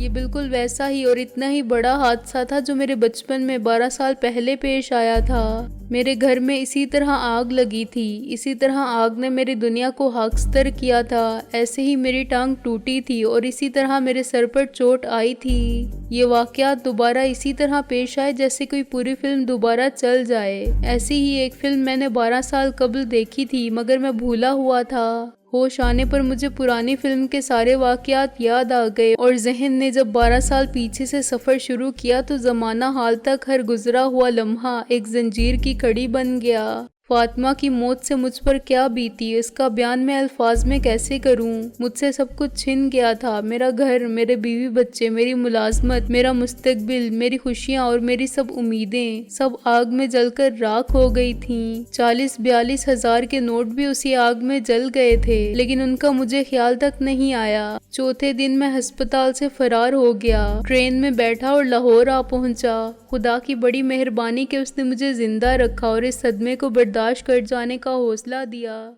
یہ بالکل ویسا ہی اور اتنا ہی بڑا حادثہ تھا جو میرے بچپن میں 12 سال پہلے پیش آیا تھا۔ میرے گھر میں اسی طرح آگ لگی تھی، اسی طرح آگ نے میری دنیا کو خاکستر کیا تھا، ایسے ہی میری ٹانگ ٹوٹی تھی اور اسی طرح میرے سر پر چوٹ آئی تھی۔ یہ واقعات دوبارہ اسی طرح پیش آئے جیسے کوئی پوری فلم دوبارہ چل جائے۔ ایسی ہی ایک فلم میں نے 12 سال قبل دیکھی تھی مگر میں بھولا ہوا تھا۔ ہوش آنے پر مجھے پرانی فلم کے سارے واقعات یاد آ گئے اور ذہن نے جب 12 سال پیچھے سے سفر شروع کیا تو زمانہ حال تک ہر گزرا ہوا لمحہ ایک زنجیر کی کڑی بن گیا۔ فاطمہ کی موت سے مجھ پر کیا بیتی اس کا بیان میں الفاظ میں کیسے کروں؟ مجھ سے سب کچھ چھن گیا تھا، میرا گھر، میرے بیوی بچے، میری ملازمت، میرا مستقبل، میری خوشیاں اور میری سب امیدیں سب آگ میں جل کر راکھ ہو گئی تھیں۔ 40-42 ہزار کے نوٹ بھی اسی آگ میں جل گئے تھے لیکن ان کا مجھے خیال تک نہیں آیا۔ چوتھے دن میں ہسپتال سے فرار ہو گیا، ٹرین میں بیٹھا اور لاہور آ پہنچا۔ خدا کی بڑی مہربانی کہ اس نے مجھے زندہ رکھا اور اس صدمے کو برداشت کر جانے کا حوصلہ دیا۔